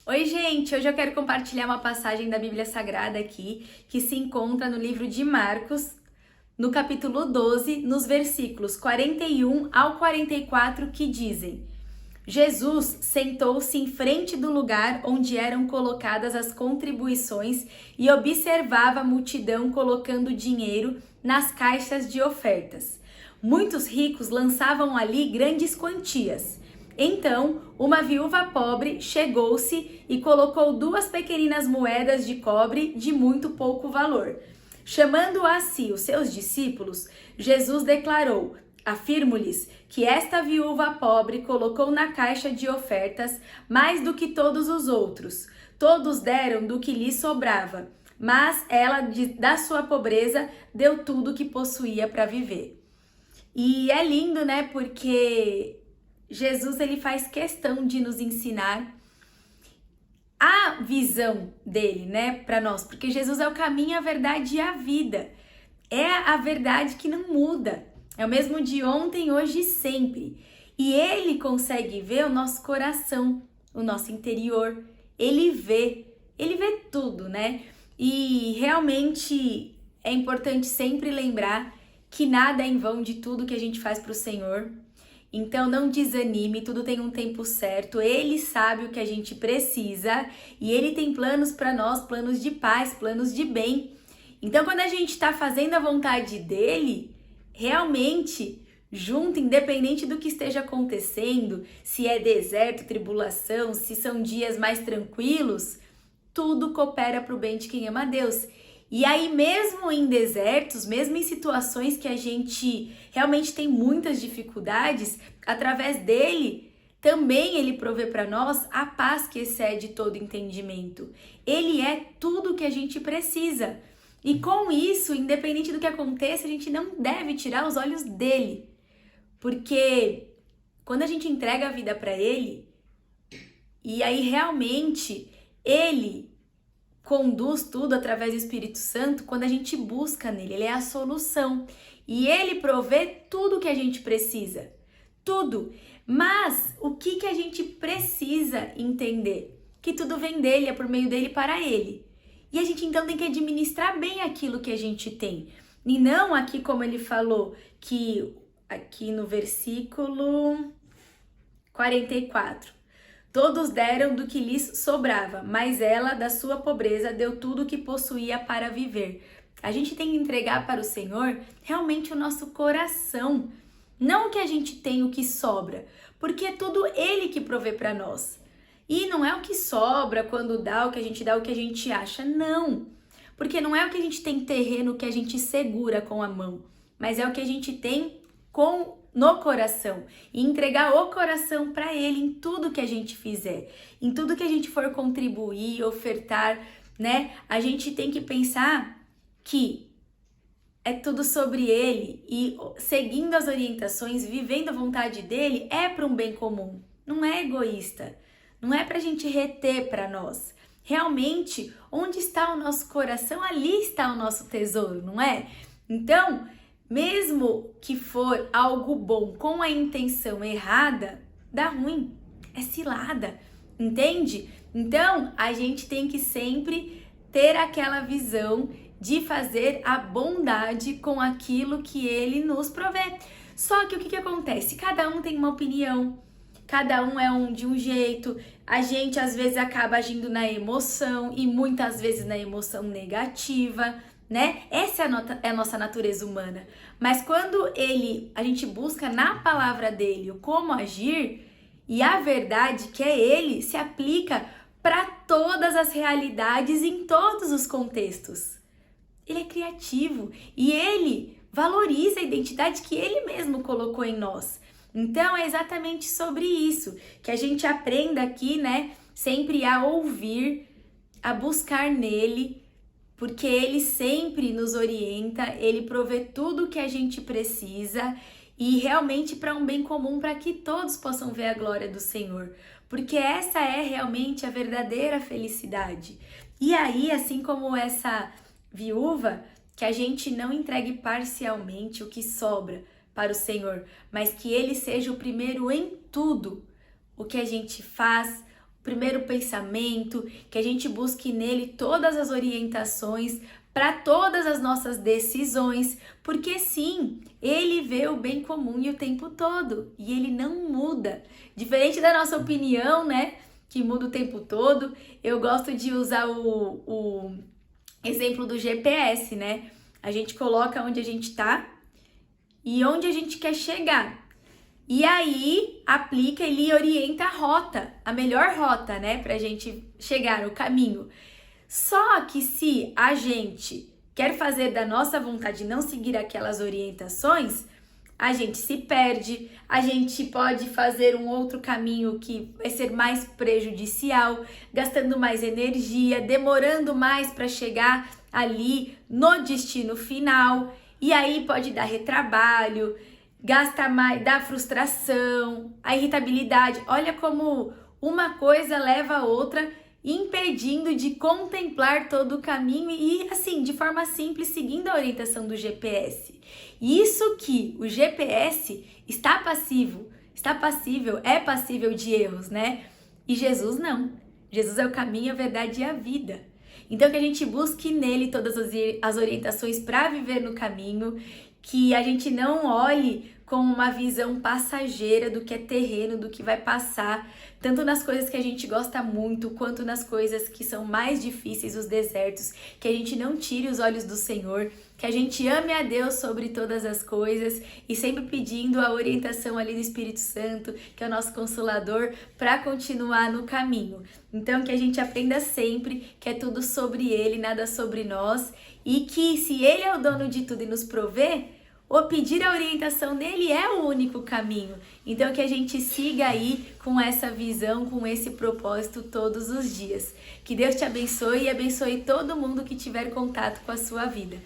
Oi, gente! Hoje eu quero compartilhar uma passagem da Bíblia Sagrada aqui, que se encontra no livro de Marcos, no capítulo 12, nos versículos 41 ao 44, que dizem: Jesus sentou-se em frente do lugar onde eram colocadas as contribuições e observava a multidão colocando dinheiro nas caixas de ofertas. Muitos ricos lançavam ali grandes quantias. Então, uma viúva pobre chegou-se e colocou 2 pequeninas moedas de cobre de muito pouco valor. Chamando a si os seus discípulos, Jesus declarou: Afirmo-lhes que esta viúva pobre colocou na caixa de ofertas mais do que todos os outros. Todos deram do que lhe sobrava, mas ela, da sua pobreza, deu tudo o que possuía para viver. E é lindo, né? Porque Jesus, ele faz questão de nos ensinar a visão dele, né, para nós, porque Jesus é o caminho, a verdade e a vida. É a verdade que não muda. É o mesmo de ontem, hoje e sempre. E ele consegue ver o nosso coração, o nosso interior. Ele vê tudo, né? E realmente é importante sempre lembrar que nada é em vão de tudo que a gente faz para o Senhor. Então não desanime, tudo tem um tempo certo, Ele sabe o que a gente precisa e Ele tem planos para nós, planos de paz, planos de bem. Então quando a gente está fazendo a vontade dEle, realmente, junto, independente do que esteja acontecendo, se é deserto, tribulação, se são dias mais tranquilos, tudo coopera para o bem de quem ama a Deus. E aí, mesmo em desertos, mesmo em situações que a gente realmente tem muitas dificuldades, através dele, também ele provê para nós a paz que excede todo entendimento. Ele é tudo o que a gente precisa. E com isso, independente do que aconteça, a gente não deve tirar os olhos dele. Porque quando a gente entrega a vida para ele, e aí realmente ele conduz tudo através do Espírito Santo, quando a gente busca nele, ele é a solução. E ele provê tudo que a gente precisa. Tudo. Mas o que a gente precisa entender? Que tudo vem dele, é por meio dele para ele. E a gente então tem que administrar bem aquilo que a gente tem. E não aqui como ele falou, que aqui no versículo 44. Todos deram do que lhes sobrava, mas ela, da sua pobreza, deu tudo o que possuía para viver. A gente tem que entregar para o Senhor realmente o nosso coração, não o que a gente tem, o que sobra, porque é tudo Ele que provê para nós. E não é o que sobra quando dá, o que a gente dá, o que a gente acha, não. Porque não é o que a gente tem terreno que a gente segura com a mão, mas é o que a gente tem no coração, e entregar o coração para ele em tudo que a gente fizer, em tudo que a gente for contribuir, ofertar, né? A gente tem que pensar que é tudo sobre ele e seguindo as orientações, vivendo a vontade dele, é para um bem comum, não é egoísta, não é para a gente reter para nós. Realmente, onde está o nosso coração, ali está o nosso tesouro, não é? Então, mesmo que for algo bom com a intenção errada, dá ruim, é cilada, entende? Então, a gente tem que sempre ter aquela visão de fazer a bondade com aquilo que ele nos provê. Só que o que acontece? Cada um tem uma opinião, cada um é de um jeito, a gente às vezes acaba agindo na emoção e muitas vezes na emoção negativa, né? Essa é a nossa natureza humana. Mas quando a gente busca na palavra dele o como agir, e a verdade que é ele se aplica para todas as realidades em todos os contextos. Ele é criativo e ele valoriza a identidade que ele mesmo colocou em nós. Então é exatamente sobre isso que a gente aprenda aqui, né? Sempre a ouvir, a buscar nele, porque ele sempre nos orienta, ele provê tudo o que a gente precisa e realmente para um bem comum, para que todos possam ver a glória do Senhor, porque essa é realmente a verdadeira felicidade. E aí, assim como essa viúva, que a gente não entregue parcialmente o que sobra para o Senhor, mas que ele seja o primeiro em tudo, o que a gente faz, primeiro pensamento, que a gente busque nele todas as orientações para todas as nossas decisões, porque sim, ele vê o bem comum e o tempo todo, e ele não muda. Diferente da nossa opinião, né, que muda o tempo todo, eu gosto de usar o exemplo do GPS, né? A gente coloca onde a gente tá e onde a gente quer chegar. E aí, aplica, ele orienta a rota, a melhor rota, né, pra gente chegar no caminho. Só que se a gente quer fazer da nossa vontade não seguir aquelas orientações, a gente se perde, a gente pode fazer um outro caminho que vai ser mais prejudicial, gastando mais energia, demorando mais para chegar ali no destino final, e aí pode dar retrabalho, gasta mais, dá frustração, a irritabilidade. Olha como uma coisa leva a outra, impedindo de contemplar todo o caminho e, assim, de forma simples, seguindo a orientação do GPS. Isso que o GPS está passível, é passível de erros, né? E Jesus não. Jesus é o caminho, a verdade e a vida. Então, que a gente busque nele todas as orientações para viver no caminho, que a gente não olhe com uma visão passageira do que é terreno, do que vai passar, tanto nas coisas que a gente gosta muito, quanto nas coisas que são mais difíceis, os desertos, que a gente não tire os olhos do Senhor, que a gente ame a Deus sobre todas as coisas e sempre pedindo a orientação ali do Espírito Santo, que é o nosso Consolador, para continuar no caminho. Então, que a gente aprenda sempre que é tudo sobre Ele, nada sobre nós, e que se Ele é o dono de tudo e nos provê, ou pedir a orientação dele é o único caminho. Então que a gente siga aí com essa visão, com esse propósito todos os dias. Que Deus te abençoe e abençoe todo mundo que tiver contato com a sua vida.